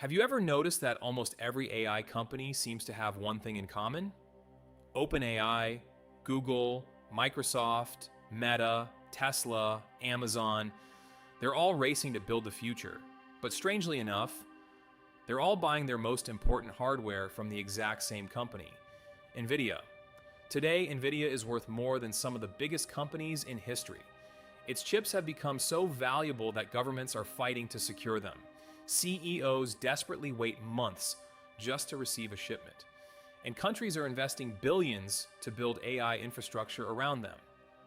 Have you ever noticed that almost every AI company seems to have one thing in common? OpenAI, Google, Microsoft, Meta, Tesla, Amazon, they're all racing to build the future. But strangely enough, they're all buying their most important hardware from the exact same company, NVIDIA. Today, NVIDIA is worth more than some of the biggest companies in history. Its chips have become so valuable that governments are fighting to secure them. CEOs desperately wait months just to receive a shipment. And countries are investing billions to build AI infrastructure around them.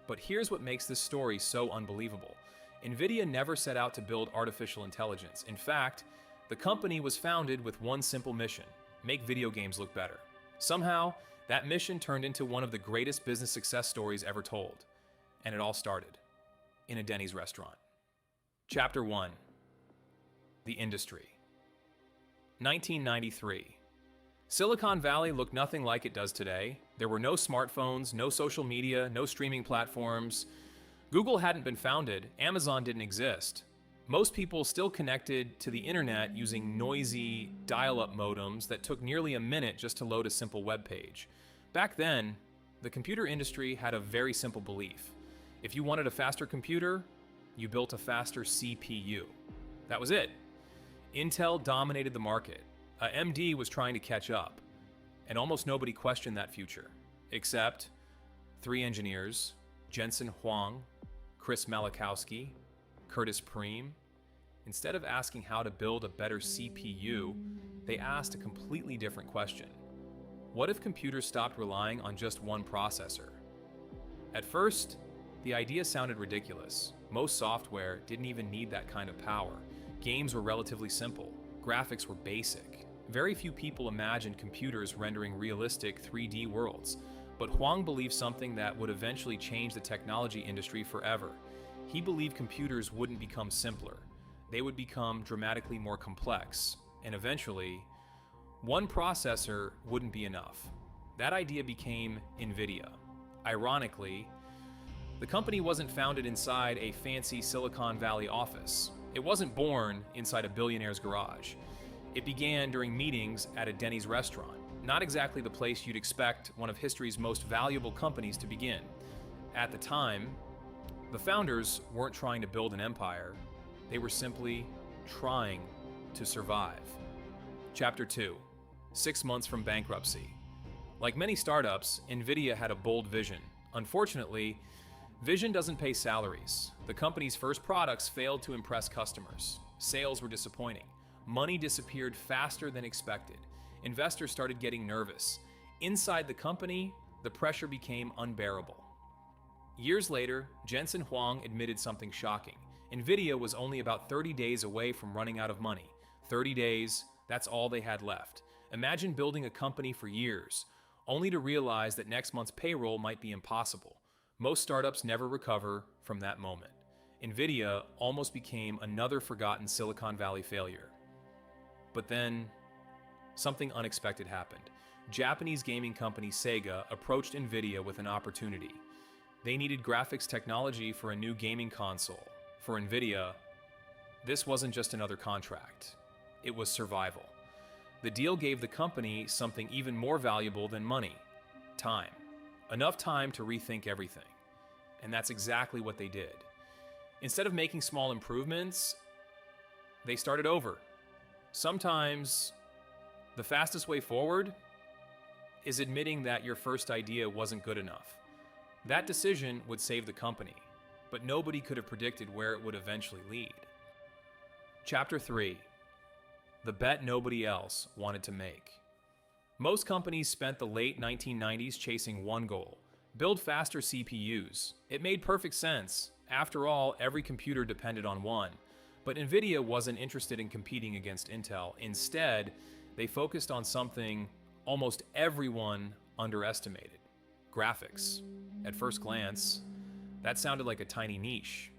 But here's what makes this story so unbelievable. NVIDIA never set out to build artificial intelligence. In fact, the company was founded with one simple mission: make video games look better. Somehow, that mission turned into one of the greatest business success stories ever told. And it all started in a Denny's restaurant. Chapter 1. The Industry. 1993. Silicon Valley looked nothing like it does today. There were no smartphones, no social media, no streaming platforms. Google hadn't been founded, Amazon didn't exist. Most people still connected to the internet using noisy dial-up modems that took nearly a minute just to load a simple web page. Back then, the computer industry had a very simple belief. If you wanted a faster computer, you built a faster CPU. That was it. Intel dominated the market. AMD was trying to catch up, and almost nobody questioned that future, except three engineers: Jensen Huang, Chris Malachowski, Curtis Preem. Instead of asking how to build a better CPU, they asked a completely different question. What if computers stopped relying on just one processor? At first, the idea sounded ridiculous. Most software didn't even need that kind of power. Games were relatively simple. Graphics were basic. Very few people imagined computers rendering realistic 3D worlds. But Huang believed something that would eventually change the technology industry forever. He believed computers wouldn't become simpler. They would become dramatically more complex. And eventually, one processor wouldn't be enough. That idea became NVIDIA. Ironically, the company wasn't founded inside a fancy Silicon Valley office. It wasn't born inside a billionaire's garage. It began during meetings at a Denny's restaurant, not exactly the place you'd expect one of history's most valuable companies to begin. At the time, the founders weren't trying to build an empire. They were simply trying to survive. Chapter 2. 6 months from bankruptcy. Like many startups, NVIDIA had a bold vision. Unfortunately, vision doesn't pay salaries. The company's first products failed to impress customers. Sales were disappointing. Money disappeared faster than expected. Investors started getting nervous. Inside the company, the pressure became unbearable. Years later, Jensen Huang admitted something shocking. NVIDIA was only about 30 days away from running out of money. 30 days, that's all they had left. Imagine building a company for years, only to realize that next month's payroll might be impossible. Most startups never recover from that moment. NVIDIA almost became another forgotten Silicon Valley failure. But then, something unexpected happened. Japanese gaming company Sega approached NVIDIA with an opportunity. They needed graphics technology for a new gaming console. For NVIDIA, this wasn't just another contract. It was survival. The deal gave the company something even more valuable than money: time. Enough time to rethink everything. And that's exactly what they did. Instead of making small improvements, they started over. Sometimes, the fastest way forward is admitting that your first idea wasn't good enough. That decision would save the company, but nobody could have predicted where it would eventually lead. Chapter 3. The bet nobody else wanted to make. Most companies spent the late 1990s chasing one goal: build faster CPUs. It made perfect sense. After all, every computer depended on one. But NVIDIA wasn't interested in competing against Intel. Instead, they focused on something almost everyone underestimated: graphics. At first glance, that sounded like a tiny niche.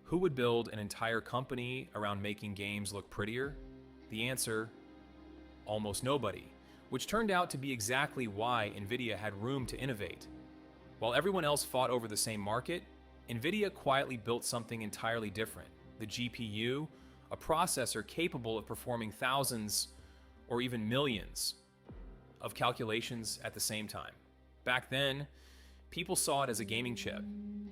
Who would build an entire company around making games look prettier? The answer: almost nobody, which turned out to be exactly why NVIDIA had room to innovate. While everyone else fought over the same market, NVIDIA quietly built something entirely different: the GPU, a processor capable of performing thousands or even millions of calculations at the same time. Back then, people saw it as a gaming chip,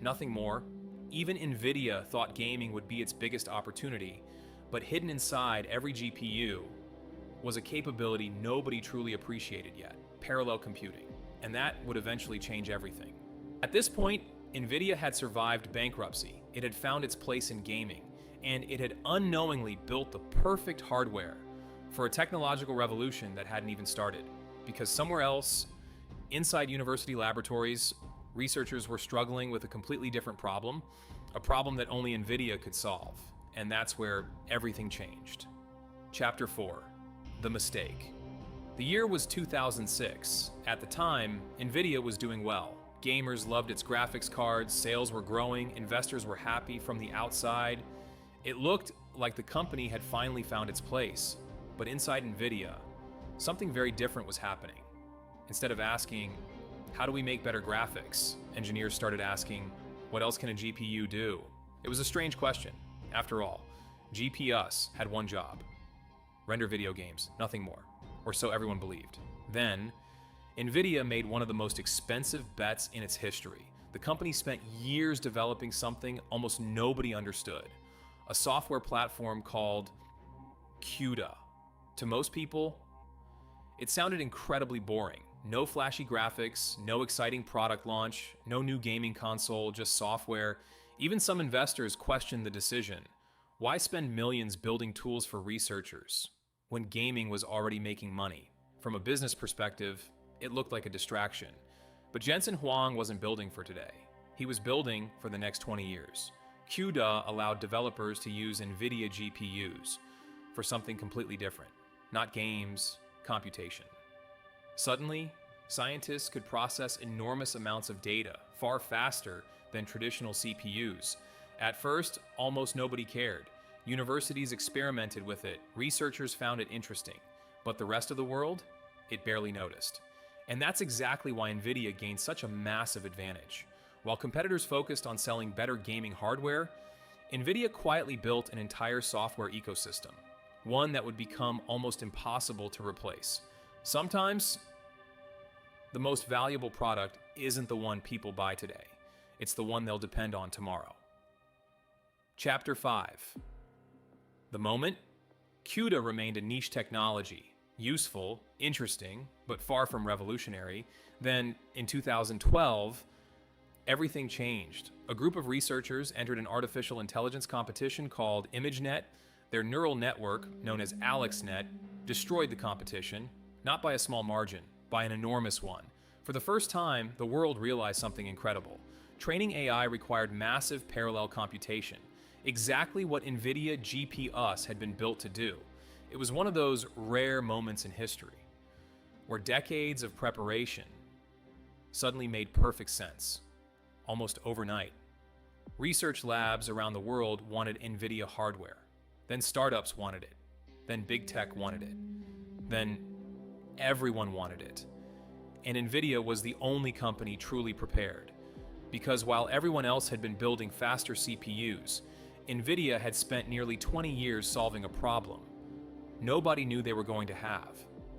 nothing more. Even NVIDIA thought gaming would be its biggest opportunity, but hidden inside every GPU was a capability nobody truly appreciated yet: parallel computing. And that would eventually change everything. At this point, NVIDIA had survived bankruptcy, it had found its place in gaming, and it had unknowingly built the perfect hardware for a technological revolution that hadn't even started. Because somewhere else, inside university laboratories, researchers were struggling with a completely different problem, a problem that only NVIDIA could solve. And that's where everything changed. Chapter 4. The Mistake. The year was 2006. At the time, NVIDIA was doing well. Gamers loved its graphics cards, sales were growing, investors were happy from the outside. It looked like the company had finally found its place. But inside NVIDIA, something very different was happening. Instead of asking, how do we make better graphics? Engineers started asking, what else can a GPU do? It was a strange question. After all, GPUs had one job: render video games, nothing more. Or so everyone believed. Then, NVIDIA made one of the most expensive bets in its history. The company spent years developing something almost nobody understood: a software platform called CUDA. To most people, it sounded incredibly boring. No flashy graphics, no exciting product launch, no new gaming console, just software. Even some investors questioned the decision. Why spend millions building tools for researchers when gaming was already making money? From a business perspective, it looked like a distraction. But Jensen Huang wasn't building for today. He was building for the next 20 years. CUDA allowed developers to use NVIDIA GPUs for something completely different. Not games, computation. Suddenly, scientists could process enormous amounts of data, far faster than traditional CPUs. At first, almost nobody cared. Universities experimented with it, researchers found it interesting, but the rest of the world, it barely noticed. And that's exactly why NVIDIA gained such a massive advantage. While competitors focused on selling better gaming hardware, NVIDIA quietly built an entire software ecosystem, one that would become almost impossible to replace. Sometimes, the most valuable product isn't the one people buy today. It's the one they'll depend on tomorrow. Chapter 5. The moment, CUDA remained a niche technology, useful, interesting, but far from revolutionary. Then, in 2012, everything changed. A group of researchers entered an artificial intelligence competition called ImageNet. Their neural network, known as AlexNet, destroyed the competition, not by a small margin, by an enormous one. For the first time, the world realized something incredible. Training AI required massive parallel computation, exactly what NVIDIA GPUs had been built to do. It was one of those rare moments in history, where decades of preparation suddenly made perfect sense, almost overnight. Research labs around the world wanted NVIDIA hardware. Then startups wanted it. Then big tech wanted it. Then everyone wanted it. And NVIDIA was the only company truly prepared. Because while everyone else had been building faster CPUs, NVIDIA had spent nearly 20 years solving a problem nobody knew they were going to have.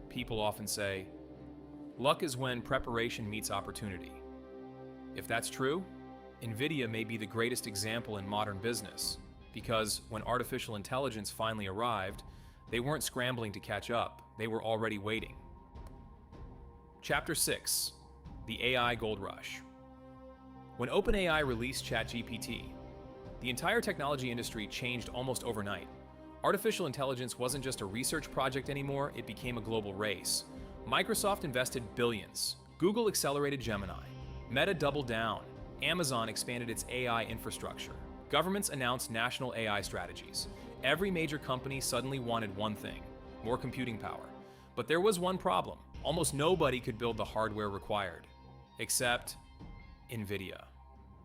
People often say, luck is when preparation meets opportunity. If that's true, NVIDIA may be the greatest example in modern business, because when artificial intelligence finally arrived, they weren't scrambling to catch up, they were already waiting. Chapter 6. The AI Gold Rush. When OpenAI released ChatGPT, the entire technology industry changed almost overnight. Artificial intelligence wasn't just a research project anymore, it became a global race. Microsoft invested billions, Google accelerated Gemini, Meta doubled down, Amazon expanded its AI infrastructure. Governments announced national AI strategies. Every major company suddenly wanted one thing: more computing power. But there was one problem. Almost nobody could build the hardware required, except NVIDIA.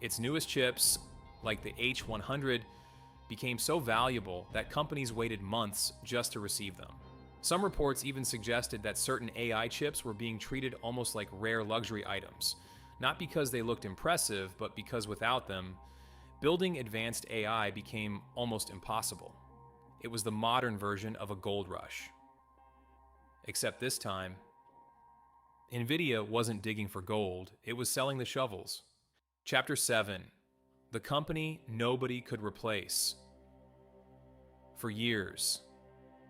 Its newest chips, like the H100, became so valuable that companies waited months just to receive them. Some reports even suggested that certain AI chips were being treated almost like rare luxury items, not because they looked impressive, but because without them, building advanced AI became almost impossible. It was the modern version of a gold rush. Except this time, NVIDIA wasn't digging for gold, it was selling the shovels. Chapter 7. The company nobody could replace. For years,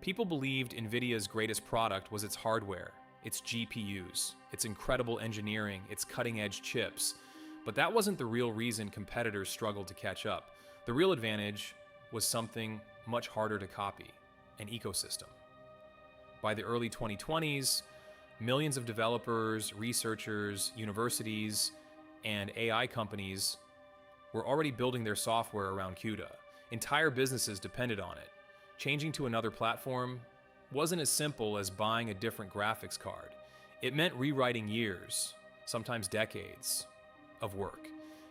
people believed NVIDIA's greatest product was its hardware, its GPUs, its incredible engineering, its cutting-edge chips. But that wasn't the real reason competitors struggled to catch up. The real advantage was something much harder to copy: an ecosystem. By the early 2020s, millions of developers, researchers, universities, and AI companies were already building their software around CUDA. Entire businesses depended on it. Changing to another platform wasn't as simple as buying a different graphics card. It meant rewriting years, sometimes decades, of work.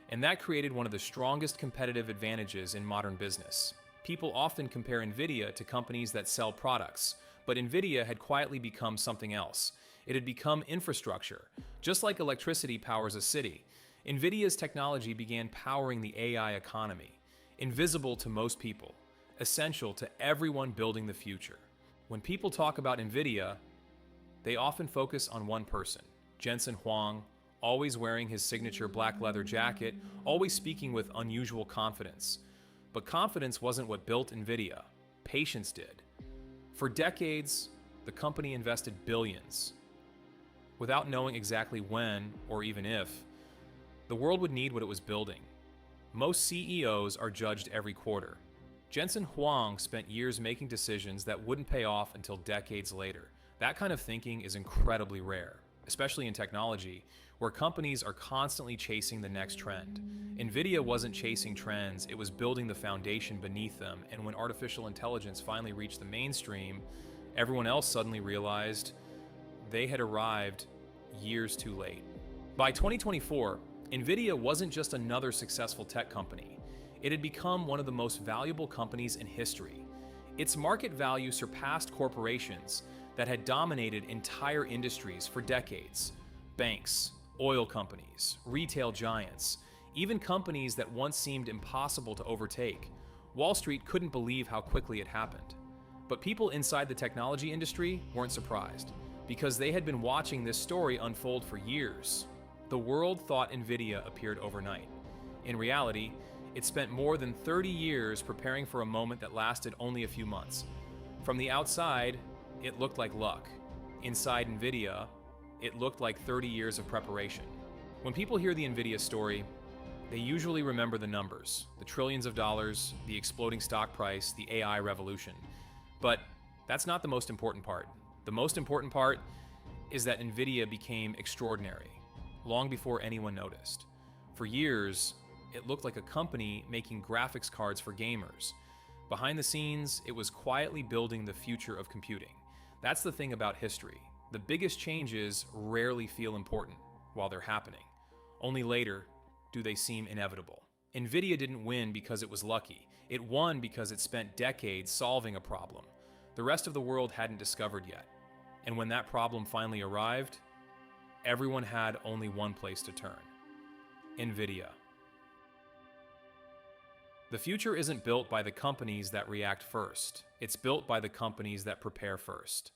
And that created one of the strongest competitive advantages in modern business. People often compare NVIDIA to companies that sell products, but NVIDIA had quietly become something else. It had become infrastructure. Just like electricity powers a city, NVIDIA's technology began powering the AI economy, invisible to most people, essential to everyone building the future. When people talk about NVIDIA, they often focus on one person, Jensen Huang, always wearing his signature black leather jacket, always speaking with unusual confidence. But confidence wasn't what built NVIDIA. Patience did. For decades, the company invested billions, without knowing exactly when, or even if, the world would need what it was building. Most CEOs are judged every quarter. Jensen Huang spent years making decisions that wouldn't pay off until decades later. That kind of thinking is incredibly rare, especially in technology, where companies are constantly chasing the next trend. NVIDIA wasn't chasing trends, it was building the foundation beneath them, and when artificial intelligence finally reached the mainstream, everyone else suddenly realized they had arrived years too late. By 2024, NVIDIA wasn't just another successful tech company. It had become one of the most valuable companies in history. Its market value surpassed corporations that had dominated entire industries for decades. Banks, oil companies, retail giants, even companies that once seemed impossible to overtake. Wall Street couldn't believe how quickly it happened. But people inside the technology industry weren't surprised, because they had been watching this story unfold for years. The world thought NVIDIA appeared overnight. In reality, it spent more than 30 years preparing for a moment that lasted only a few months. From the outside, it looked like luck. Inside NVIDIA, it looked like 30 years of preparation. When people hear the NVIDIA story, they usually remember the numbers, the trillions of dollars, the exploding stock price, the AI revolution. But that's not the most important part. The most important part is that NVIDIA became extraordinary, long before anyone noticed. For years, it looked like a company making graphics cards for gamers. Behind the scenes, it was quietly building the future of computing. That's the thing about history. The biggest changes rarely feel important while they're happening. Only later do they seem inevitable. NVIDIA didn't win because it was lucky. It won because it spent decades solving a problem the rest of the world hadn't discovered yet. And when that problem finally arrived, everyone had only one place to turn: NVIDIA. The future isn't built by the companies that react first. It's built by the companies that prepare first.